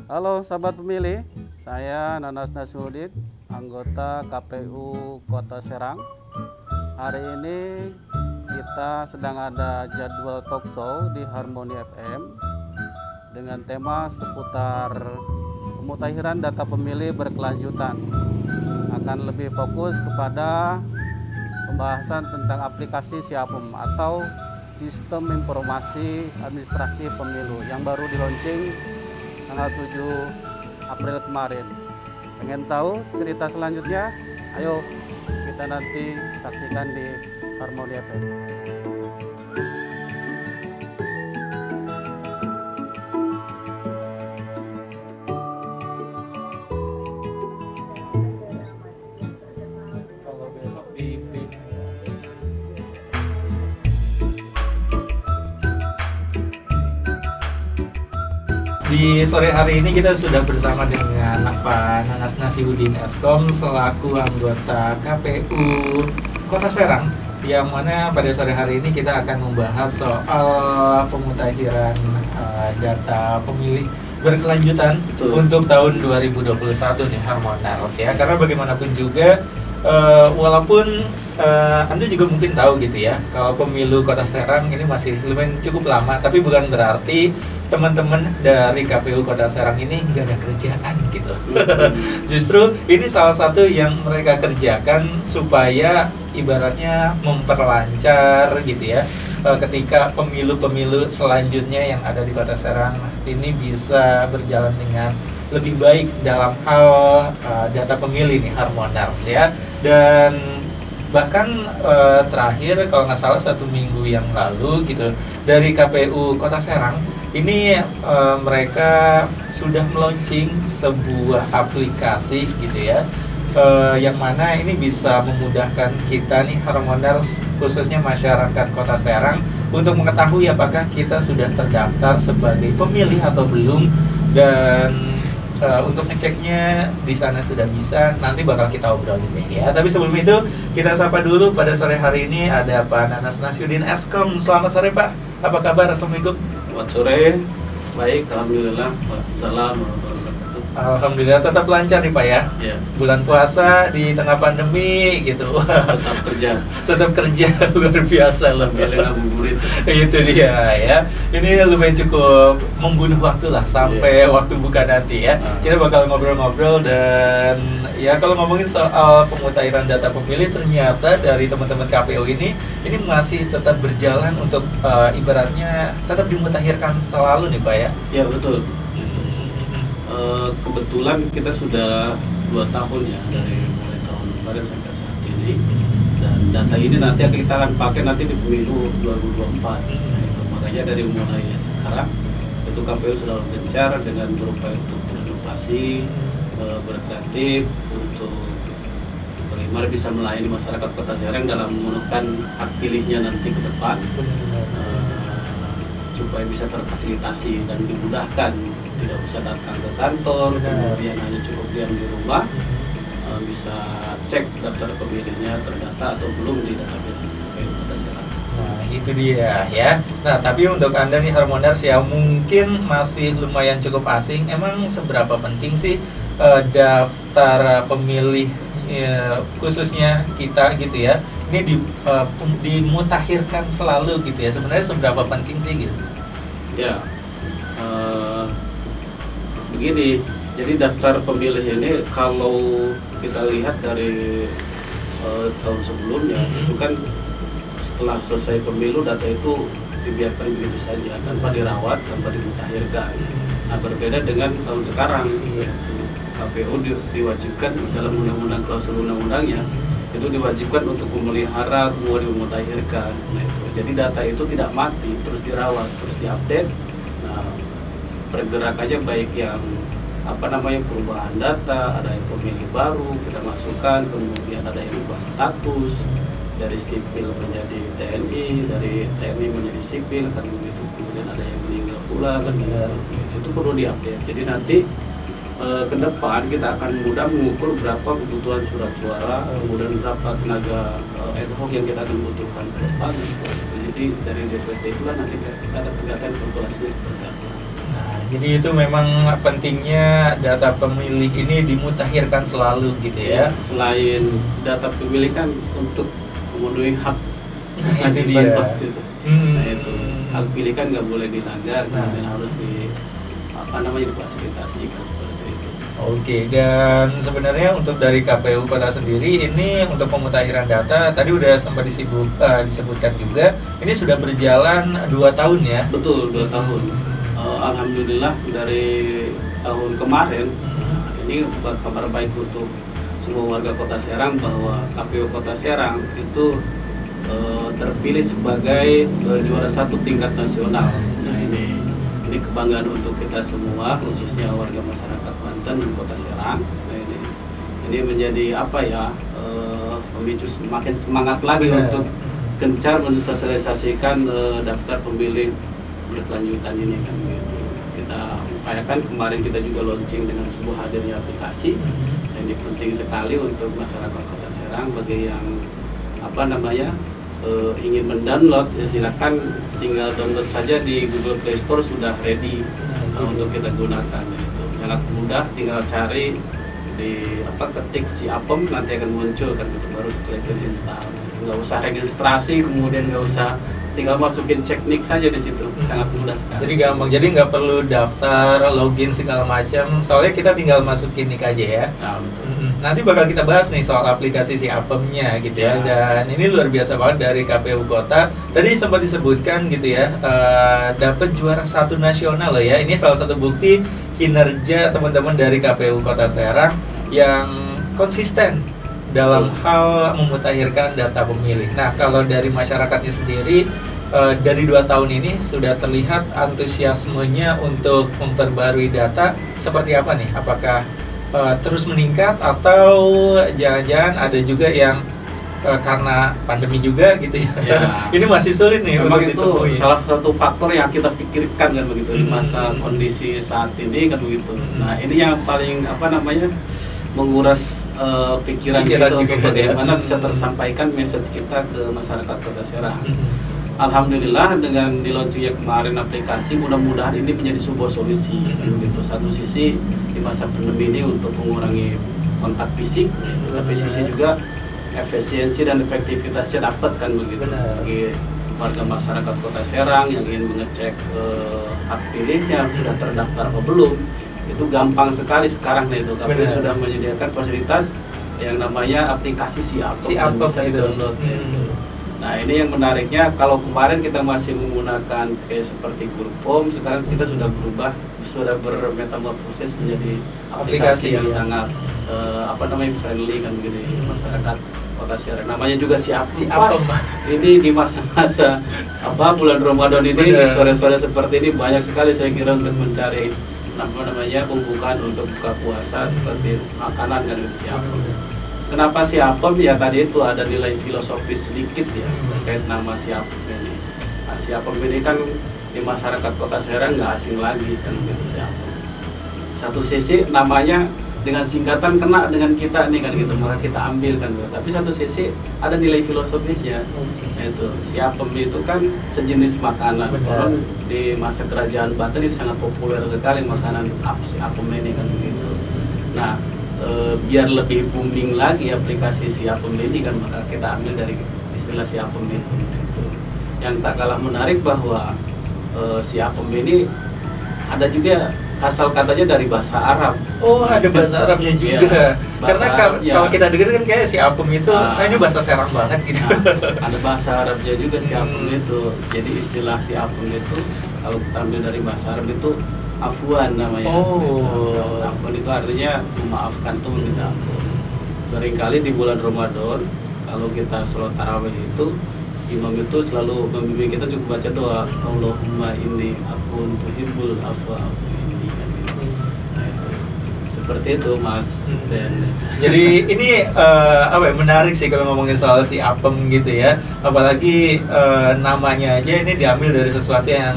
Halo sahabat pemilih, saya Nanas Nasruddin, anggota KPU Kota Serang. Hari ini kita sedang ada jadwal talk show di Harmoni FM dengan tema seputar pemutakhiran data pemilih berkelanjutan. Akan lebih fokus kepada pembahasan tentang aplikasi Siapem atau Sistem Informasi Administrasi Pemilu yang baru di-launching tanggal 7 April kemarin. Pengen tahu cerita selanjutnya? Ayo kita nanti saksikan di Harmoni FM. Kalau besok di sore hari ini kita sudah bersama dengan Pak Nanas Nasruddin Eskom selaku anggota KPU Kota Serang, yang mana pada sore hari ini kita akan membahas soal pemutakhiran data pemilih berkelanjutan. Betul. Untuk tahun 2021 nih Harmonals ya, karena bagaimanapun juga walaupun Anda juga mungkin tahu gitu ya, kalau pemilu Kota Serang ini masih lumayan cukup lama, tapi bukan berarti teman-teman dari KPU Kota Serang ini nggak ada kerjaan gitu. Justru ini salah satu yang mereka kerjakan supaya ibaratnya memperlancar gitu ya, ketika pemilu-pemilu selanjutnya yang ada di Kota Serang ini bisa berjalan dengan lebih baik dalam hal data pemilih nih Harmonals ya. Dan bahkan terakhir kalau nggak salah 1 minggu yang lalu gitu, dari KPU Kota Serang ini mereka sudah meluncing sebuah aplikasi gitu ya, yang mana ini bisa memudahkan kita nih Harmonals, khususnya masyarakat Kota Serang, untuk mengetahui apakah kita sudah terdaftar sebagai pemilih atau belum. Dan untuk ngeceknya di sana sudah bisa, nanti bakal kita obrolin deh ya. Tapi sebelum itu kita sapa dulu pada sore hari ini ada Pak Nanas Nasruddin Eskom. Selamat sore Pak, apa kabar? Assalamualaikum. Selamat sore, baik, alhamdulillah. Salam warahmatullahi wabarakatuh. Alhamdulillah tetap lancar nih Pak ya. Ya, Bulan puasa di tengah pandemi gitu. tetap kerja Tetap kerja luar biasa loh. sambil ngabuburit. Itu dia ya. Ini lumayan cukup membunuh waktu lah sampai waktu buka nanti ya. Kita bakal ngobrol-ngobrol. Dan ya kalau ngomongin soal pemutakhiran data pemilih, ternyata dari teman-teman KPU ini masih tetap berjalan untuk ibaratnya tetap dimutakhirkan selalu nih Pak ya. Ya betul. Kebetulan kita sudah 2 tahun ya, dari mulai tahun kemarin sampai saat ini. Dan data ini nanti kita akan pakai nanti di pemilu 2024. Nah, itu makanya dari mulai sekarang itu KPU sudah gencar dengan berupaya untuk berinovasi, berkreatif untuk bagaimana bisa melayani masyarakat Kota Serang dalam memenuhkan hak pilihnya nanti ke depan, supaya bisa terfasilitasi dan dimudahkan, tidak usah datang ke kantor, kemudian hanya cukup diam di rumah, bisa cek daftar pemilihnya terdata atau belum di database KPU Kota Serang. Nah itu dia ya. Nah tapi untuk Anda nih Harmoners yang mungkin masih lumayan cukup asing, emang seberapa penting sih daftar pemilih khususnya kita gitu ya, ini dimutakhirkan selalu gitu ya, sebenarnya seberapa penting sih gitu? Ya, begini, jadi daftar pemilih ini kalau kita lihat dari tahun sebelumnya itu kan setelah selesai pemilu data itu dibiarkan begitu saja tanpa dirawat, tanpa dimutakhirkan. Nah berbeda dengan tahun sekarang, yaitu KPU diwajibkan dalam undang-undang, klausul undang-undangnya itu diwajibkan untuk memelihara kemudian memutakhirkan. Nah itu, jadi data itu tidak mati, terus dirawat, terus diupdate. Nah pergerakannya baik yang perubahan data, ada yang pemilih baru kita masukkan, kemudian ada yang ubah status dari sipil menjadi TNI, dari TNI menjadi sipil kan begitu, kemudian ada yang meninggal pula kan begitu. Itu perlu diupdate. Jadi nanti ke depan kita akan mudah mengukur berapa kebutuhan surat suara, kemudian berapa tenaga ad hoc yang kita akan butuhkan ke depan. Jadi dari DPT itulah nanti kita akan kelihatan kalkulasinya seperti apa. Nah Jadi itu memang pentingnya data pemilih ini dimutakhirkan selalu gitu ya. Selain data pemilih kan untuk memenuhi hak Nah, itu kewajiban dia. waktu itu. Nah itu hak pilih kan nggak boleh dilanggar, kemudian harus difasilitasikan seperti itu. Oke, dan sebenarnya untuk dari KPU Kota sendiri ini untuk pemutakhiran data tadi udah sempat disebutkan juga ini sudah berjalan 2 tahun ya. Betul, 2 tahun. Alhamdulillah dari tahun kemarin ini kabar baik untuk semua warga Kota Serang bahwa KPU Kota Serang itu terpilih sebagai juara 1 tingkat nasional. Nah ini kebanggaan untuk kita semua, khususnya warga masyarakat Banten dan Kota Serang. Nah, ini menjadi pemicu semakin semangat lagi untuk gencar mensosialisasikan daftar pemilih berkelanjutan ini kan gitu. Kita upayakan, kemarin kita juga launching dengan sebuah hadirnya aplikasi. Dan ini penting sekali untuk masyarakat Kota Serang bagi yang ingin mendownload ya silakan tinggal download saja di Google Play Store, sudah ready untuk kita gunakan. Itu sangat mudah, tinggal cari di ketik SIAPEM nanti akan muncul kan gitu, baru klik install. Nggak usah registrasi, kemudian nggak usah, tinggal masukin ceknik saja di situ, sangat mudah sekali. Jadi gampang, jadi nggak perlu daftar, login segala macam, soalnya kita tinggal masukin nik aja ya. Nah, betul. Nanti bakal kita bahas nih soal aplikasi SIAPEM-nya gitu ya. Dan ini luar biasa banget dari KPU Kota. Tadi sempat disebutkan gitu ya, dapat juara 1 nasional loh ya. Ini salah satu bukti kinerja teman-teman dari KPU Kota Serang yang konsisten dalam hal memutakhirkan data pemilih. Nah, kalau dari masyarakatnya sendiri, dari 2 tahun ini sudah terlihat antusiasmenya untuk memperbarui data seperti apa nih? Apakah terus meningkat atau jangan-jangan ada juga yang karena pandemi juga gitu ya? Ini masih sulit nih memang untuk itu ditemui. salah satu faktor yang kita pikirkan kan begitu di masa kondisi saat ini kan begitu. Nah ini yang paling menguras pikiran kita untuk bagaimana bisa tersampaikan message kita ke masyarakat Kota Serang. Alhamdulillah dengan di launchingnya kemarin aplikasi, mudah-mudahan ini menjadi sebuah solusi gitu. Satu sisi di masa pandemi ini untuk mengurangi kontak fisik, tapi sisi juga efisiensi dan efektivitasnya dapat kan begitu. Bagi warga masyarakat Kota Serang yang ingin mengecek hak pilihnya sudah terdaftar atau belum, itu gampang sekali sekarang nih itu. KPU sudah menyediakan fasilitas yang namanya aplikasi SIAPEM bisa di-download gitu. Nah ini yang menariknya, kalau kemarin kita masih menggunakan kayak seperti Google Form, sekarang kita sudah berubah, sudah bermetamorfosis menjadi aplikasi yang sangat friendly kan begini masyarakat Kota Serang. Namanya juga SIAPEM. Ini di masa-masa bulan Ramadan ini, di sore-sore seperti ini banyak sekali saya kira untuk mencari pembukaan untuk buka puasa seperti makanan kan gitu SIAPEM. Kenapa SIAPEM? Ya tadi itu ada nilai filosofis sedikit ya terkait nama SIAPEM ini. Nah, SIAPEM ini kan di masyarakat Kota Serang nggak asing lagi kan gitu SIAPEM. Satu sisi namanya dengan singkatan kena dengan kita nih kan gitu, maka kita ambil kan gitu. Tapi satu sisi ada nilai filosofisnya. Itu SIAPEM itu kan sejenis makanan. Orang di masa kerajaan Banten itu sangat populer sekali makanan SIAPEM ini kan begitu. Nah biar lebih booming lagi aplikasi SIAPEM ini kan, maka kita ambil dari istilah SIAPEM itu. Yang tak kalah menarik bahwa SIAPEM ini ada juga asal katanya dari bahasa Arab. Oh, ada bahasa Arabnya juga. Ya, karena kalau kita dengar kan kayak SIAPEM itu ini bahasa Serang banget gitu. Ada bahasa Arabnya juga SIAPEM itu. Jadi istilah SIAPEM itu kalau kita ambil dari bahasa Arab itu afwan namanya. Afwan itu artinya memaafkan tuh, minta ampun. Seringkali di bulan Ramadan kalau kita sholat tarawih itu, imam itu selalu membimbing kita cukup baca doa Allahumma inni afun tuhibbul afwa afu inni. Nah, itu seperti itu Mas Ben. Jadi ini menarik sih kalau ngomongin soal SIAPEM gitu ya. Apalagi namanya aja ini diambil dari sesuatu yang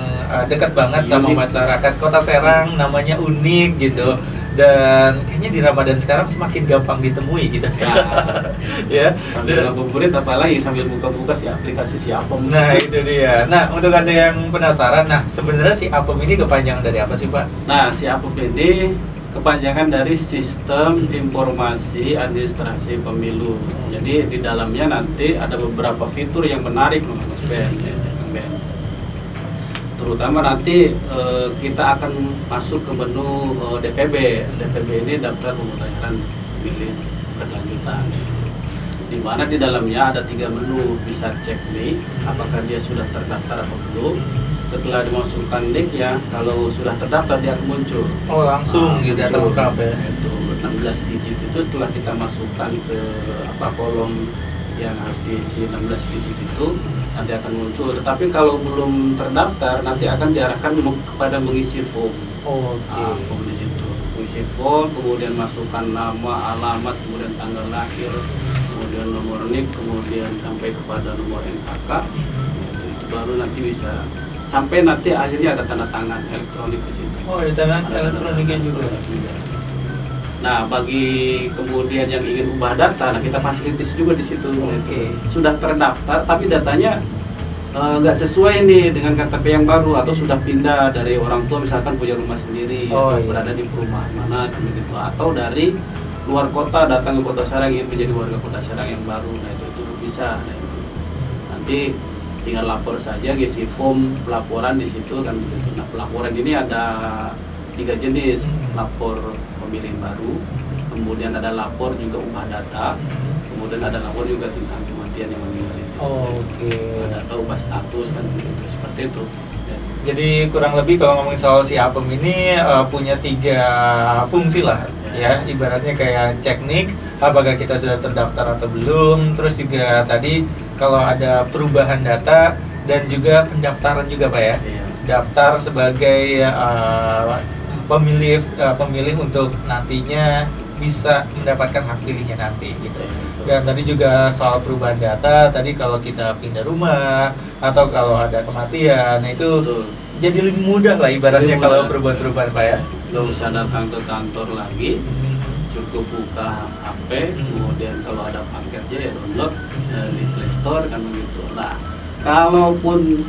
dekat banget sama masyarakat Kota Serang, namanya unik gitu. dan kayaknya di Ramadan sekarang semakin gampang ditemui gitu. Ya. Sambil ngabuburit apalagi sambil buka-buka si aplikasi si Apem. Nah, itu dia. Nah, untuk Anda yang penasaran, nah sebenarnya si Apem ini kepanjangan dari apa sih, Pak? Nah, si Apem ini kepanjangan dari Sistem Informasi Administrasi Pemilu. Jadi di dalamnya nanti ada beberapa fitur yang menarik loh, Mas Ben. Terutama nanti kita akan masuk ke menu DPB. DPB ini daftar pemutahiran pemilih berkelanjutan. Di mana di dalamnya ada 3 menu, bisa cek nih apakah dia sudah terdaftar atau belum. Setelah dimasukkan nick ya, kalau sudah terdaftar dia akan muncul. Oh, langsung gitu ya, terungkap ya. Itu 16 digit itu setelah kita masukkan ke kolom yang harus diisi 16 digit itu nanti akan muncul. Tetapi kalau belum terdaftar nanti akan diarahkan kepada mengisi form. Form di situ. Mengisi form, kemudian masukkan nama, alamat, kemudian tanggal lahir, kemudian nomor NIK, kemudian sampai kepada nomor NKK. Itu baru nanti bisa sampai nanti akhirnya ada tanda tangan elektronik di situ. Oh, ada tangan elektroniknya juga. Nah, bagi kemudian yang ingin ubah data, nah kita fasilitas juga di situ. Sudah terdaftar, tapi datanya nggak sesuai nih dengan KTP yang baru, atau sudah pindah dari orang tua, misalkan punya rumah sendiri, atau berada di perumahan mana, begitu, atau dari luar kota datang ke Kota Serang ingin menjadi warga Kota Serang yang baru. Nah itu bisa. Nah itu nanti tinggal lapor saja, ngisi form pelaporan di situ kan begitu. Nah pelaporan ini ada 3 jenis, lapor pemilih baru, kemudian ada lapor juga ubah data, kemudian ada lapor juga tentang kematian yang meninggal itu. Ubah data, ubah status kan begitu, seperti itu. Ya. Jadi kurang lebih kalau ngomongin soal si Apem ini punya 3 fungsi lah ya, ibaratnya kayak cek nik apakah kita sudah terdaftar atau belum, terus juga tadi kalau ada perubahan data dan juga pendaftaran juga Pak ya. Iya. Daftar sebagai pemilih untuk nantinya bisa mendapatkan hak pilihnya nanti gitu. Dan tadi juga soal perubahan data, tadi kalau kita pindah rumah atau kalau ada kematian, nah itu jadi lebih mudah lah ibaratnya kalau perubahan-perubahan Pak ya. Nggak usah datang ke kantor lagi, cukup buka HP, kemudian kalau ada paketnya ya download di Play Store kan begitu. Nah, kalaupun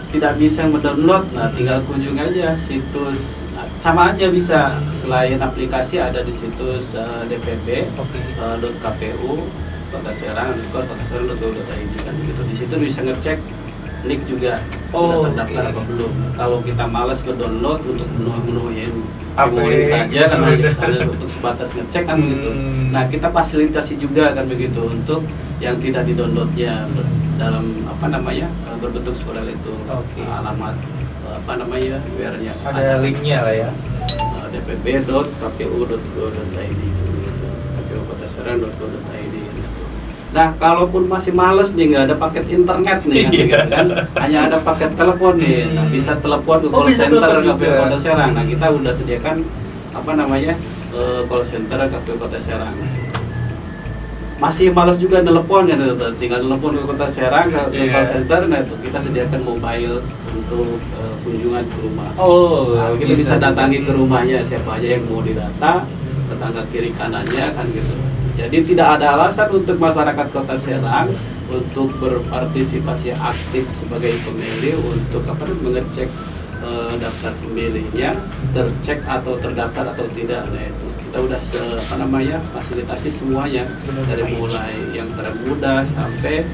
tidak bisa mendownload, nah tinggal kunjung aja situs, sama aja bisa, selain aplikasi ada di situs dpb.kpu Kota Serang _kotaserang.go.id kan begitu. Di situ bisa ngecek NIK juga sudah terdaftar apa belum. Kalau kita malas ke download untuk menuhin memori saja kan misalnya untuk sebatas ngecek kan begitu. Nah kita fasilitasi juga kan begitu untuk yang tidak di-downloadnya dalam berbentuk surat itu, alamat WR-nya ada linknya lah ya, dpb.kpu.go.id kpu.kotaserang.go.id. Nah, kalaupun masih males nih, nggak ada paket internet nih kan, gitu kan, hanya ada paket telepon nih, nah bisa telepon ke call center KPU Kota Serang. Nah, kita udah sediakan call center KPU Kota Serang. Masih malas juga telepon ya, tinggal telepon ke Kota Serang ke call center. Nah itu kita sediakan mobile untuk kunjungan ke rumah. Kita bisa datangi ke rumahnya siapa aja yang mau didata, tetangga kiri kanannya kan gitu. Jadi tidak ada alasan untuk masyarakat Kota Serang untuk berpartisipasi aktif sebagai pemilih untuk mengecek daftar pemilihnya tercek atau terdaftar atau tidak. Nah itu kita udah fasilitasi semuanya, dari mulai yang termudah sampai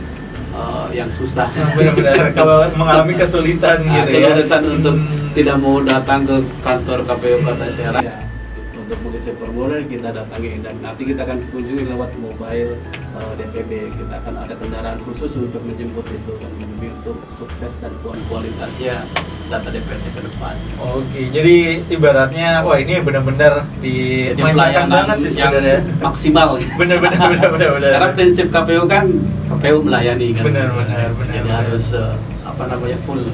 yang susah. Benar-benar kalau mengalami kesulitan gitu ya. Kesulitan untuk tidak mau datang ke kantor KPU Kota Serang. Untuk mengisi formulir kita datangi, dan nanti kita akan kunjungi lewat mobile DPB. Kita akan ada kendaraan khusus untuk menjemput itu dan untuk sukses dan kualitasnya data DPD ke depan. Jadi ibaratnya wah ini benar-benar dimainkan banget sih sebenarnya, maksimal. Benar. Karena prinsip KPU kan KPU melayani kan. Benar. Jadi harus full.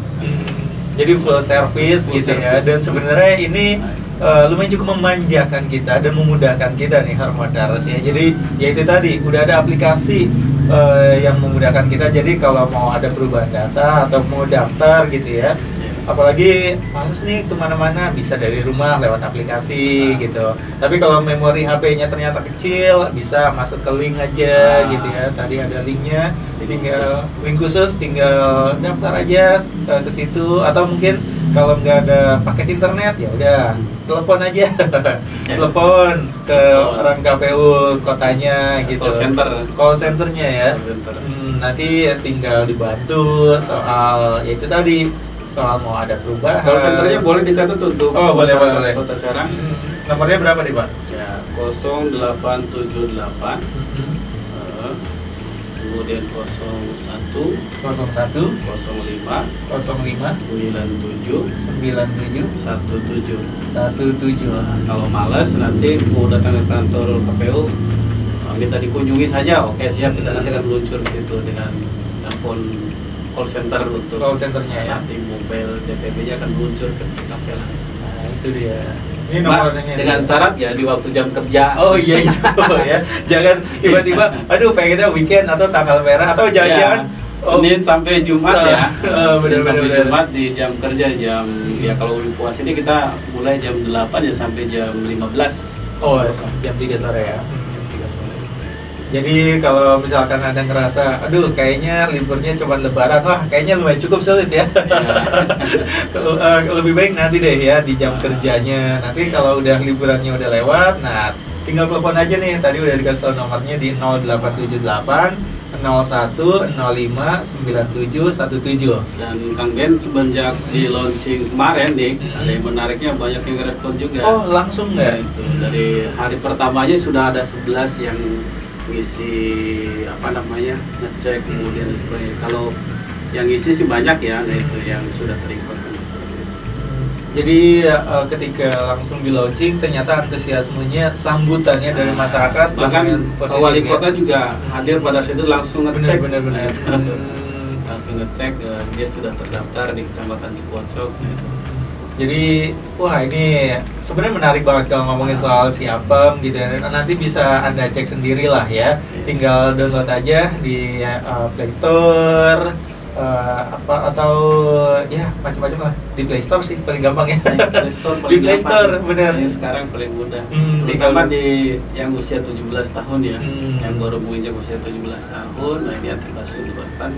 Jadi full service gitu ya. Dan sebenarnya ini lumayan cukup memanjakan kita dan memudahkan kita nih Harmodaros ya. Jadi ya itu tadi udah ada aplikasi yang memudahkan kita. Jadi kalau mau ada perubahan data atau mau daftar gitu ya, apalagi males nih kemana-mana, bisa dari rumah lewat aplikasi gitu. Tapi kalau memori HP-nya ternyata kecil, bisa masuk ke link aja gitu ya. Tadi ada linknya, tinggal link khusus, tinggal daftar aja ke situ. Atau mungkin kalau nggak ada paket internet, ya udah telepon aja, telepon ke orang KPU kotanya gitu. Call centernya ya. Nanti tinggal dibantu soal ya itu tadi, soal mau ada perubahan. Call centernya boleh dicatat untuk boleh. Kota Serang. Nomornya berapa nih Pak? Ya 0878 kemudian 01 01 05 05 97 97 17. 17. Kalau malas nanti mau datang ke kantor KPU, kita dikunjungi saja. Oke, siap, kita nanti akan meluncur ke situ dengan telepon call center untuk Call centernya ya. nanti mobile DPP-nya akan meluncur ke TKP langsung. Nah, itu dia. Ini Mbak, nomornya dengan syarat ya di waktu jam kerja. Oh iya itu ya. Jangan tiba-tiba aduh pengennya weekend atau tanggal merah atau jangan-jangan Senin sampai Jumat ya. Senin sampai bener. Jumat di jam kerja jam ya kalau di puas ini kita mulai jam 8 ya sampai jam 15. Oh, jam 3 sore ya. Jam 3 sore. Jadi kalau misalkan ada ngerasa, aduh kayaknya liburnya cuma lebaran, wah kayaknya lumayan cukup sulit ya. Lebih baik nanti deh ya di jam kerjanya. Nanti kalau udah liburannya udah lewat, nah tinggal telepon aja nih. Tadi udah dikasih tahu nomornya di 0878 01 05 97 17. Dan Kang Ben semenjak di launching kemarin nih, ada yang menariknya banyak yang respon juga. Oh langsung Nah, nggak? itu dari hari pertamanya sudah ada 11 yang ngisi ngecek kemudian dan sebagainya. Kalau yang ngisi sih banyak ya, nah itu yang sudah terikut. Jadi ketika langsung di launching ternyata antusiasmenya, sambutannya dari masyarakat Bahkan positif, wali ya? kota juga hadir pada situ langsung ngecek. Bener. Langsung ngecek dia sudah terdaftar di Kecamatan Cipocok. Jadi wah ini sebenarnya menarik banget kalau ngomongin soal Siapem gitu ya. Nanti bisa Anda cek sendiri lah ya. Tinggal download aja di Play Store atau ya macam-macam lah. Di Play Store sih paling gampang ya. Play Store Di Play Store bener. Ini sekarang paling mudah. Tinggal Terutama di yang usia 17 tahun ya. Yang baru menginjak usia 17 tahun, nah ini aktivasi untuk Urban.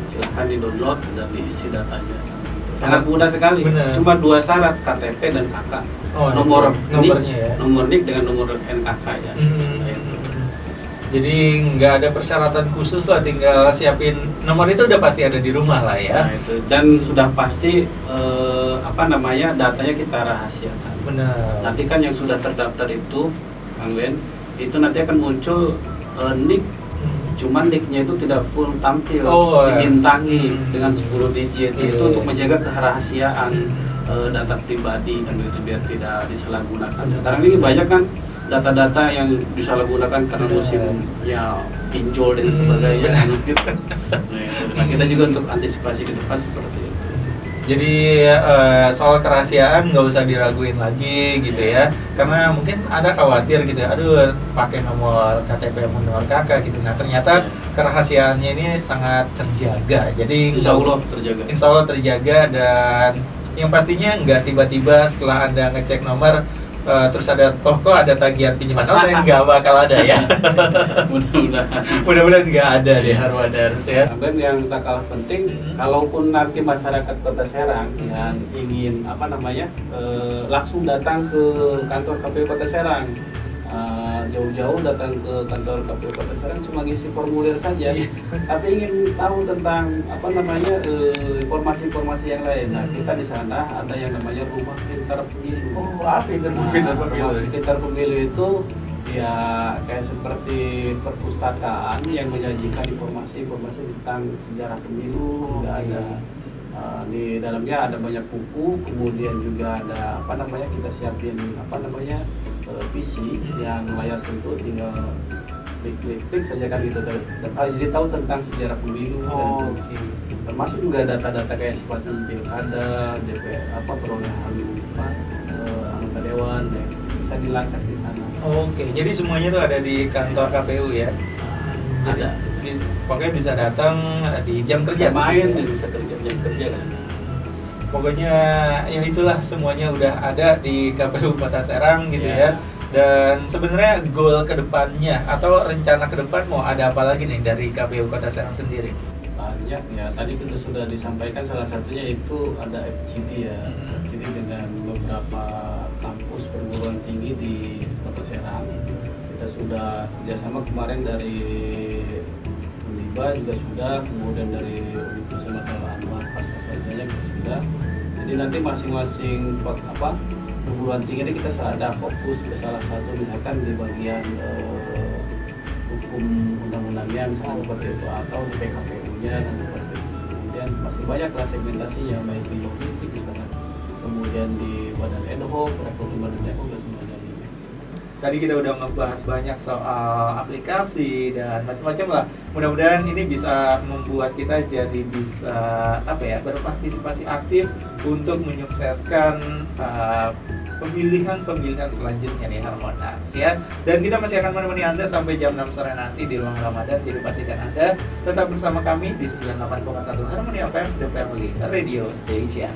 Silahkan di-download dan diisi datanya. Sangat mudah sekali. Bener. Cuma 2 syarat, KTP dan KK. Oh, nomornya ya. Nomor NIK dengan nomor NKK ya. Nah, itu. Jadi nggak ada persyaratan khusus lah, tinggal siapin nomor itu udah pasti ada di rumah lah ya. Nah, itu. Dan sudah pasti datanya kita rahasiakan. Benar. Nanti kan yang sudah terdaftar itu, Kang Ben, itu nanti akan muncul NIK. Cuman nicknya itu tidak full tampil, dibintangi dengan 10 digit. Itu untuk menjaga kerahasiaan data pribadi kan begitu, biar tidak disalahgunakan. Sekarang ini banyak kan data-data yang disalahgunakan karena musimnya pinjol dan sebagainya. Nah, kita juga untuk antisipasi ke depan seperti itu. Jadi soal kerahasiaan nggak usah diraguin lagi gitu ya, karena mungkin ada khawatir gitu ya, aduh pakai nomor KTP sama nomor KK gitu. Nah ternyata kerahasiaannya ini sangat terjaga, jadi Insya Allah terjaga dan yang pastinya nggak tiba-tiba setelah Anda ngecek nomor terus ada kok ada tagihan pinjaman online, nggak bakal ada ya. Mudah-mudahan nggak ada deh Harwadars ya. Dan yang tak kalah penting, kalaupun nanti masyarakat Kota Serang yang ingin langsung datang ke kantor KPU Kota Serang, jauh-jauh datang ke kantor KPU Kota Serang cuma ngisi formulir saja, tapi ingin tahu tentang informasi-informasi yang lain. Nah, kita di sana ada yang namanya Rumah Pintar Pemilu. Oh, apa itu Rumah Pintar Pemilu? Rumah Pintar Pemilu itu ya kayak seperti perpustakaan yang menyajikan informasi-informasi tentang sejarah pemilu. Juga ada di dalamnya ada banyak buku, kemudian juga ada kita siapin PC yang layar sentuh, tinggal klik saja kan gitu, dan jadi tahu tentang sejarah pemilu. Termasuk juga data-data kayak semacam pilkada, DPR, perolehan anggota dewan, bisa dilacak di sana. Oke, jadi semuanya tuh ada di kantor KPU ya. Ada. Pokoknya bisa datang di jam kerja. Bisa main, bisa kerja jam kerja kan. pokoknya ya itulah semuanya udah ada di KPU Kota Serang gitu ya. Dan sebenarnya goal kedepannya atau rencana ke depan mau ada apa lagi nih dari KPU Kota Serang sendiri? Banyak ya, tadi kita sudah disampaikan salah satunya itu ada FGD ya. FGD dengan beberapa kampus perguruan tinggi di Kota Serang. Kita sudah kerjasama kemarin dari Uniba juga sudah, kemudian dari Universitas Al-Anwar pasca-pascanya juga sudah. Jadi nanti masing-masing perguruan tinggi ini kita ada fokus ke salah satu, misalkan di bagian hukum undang-undangnya misalnya seperti itu, atau di PKPU-nya dan seperti itu. Kemudian masih banyak lah segmentasinya, baik di logistik misalkan, kemudian di badan ad hoc, rekrutmen badan ad hoc dan sebagainya. Tadi kita udah ngebahas banyak soal aplikasi dan macam-macam lah. Mudah-mudahan ini bisa membuat kita jadi bisa berpartisipasi aktif untuk menyukseskan pemilihan selanjutnya nih Harmonas ya. Dan kita masih akan menemani Anda sampai jam 6 sore nanti di ruang Ramadan. Jadi pastikan Anda tetap bersama kami di 98,1 Harmoni FM, The Family Radio Station.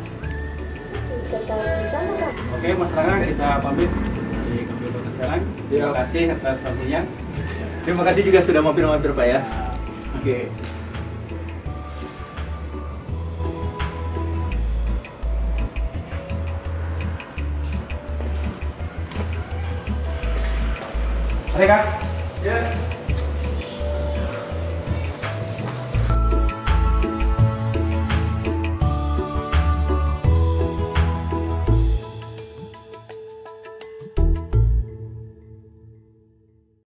Oke, Mas Rangga, kita pamit di KPU Kota Serang. Terima kasih atas waktunya. Terima kasih juga sudah mampir-mampir Pak ya. Oke. Oke, Kak. Ya.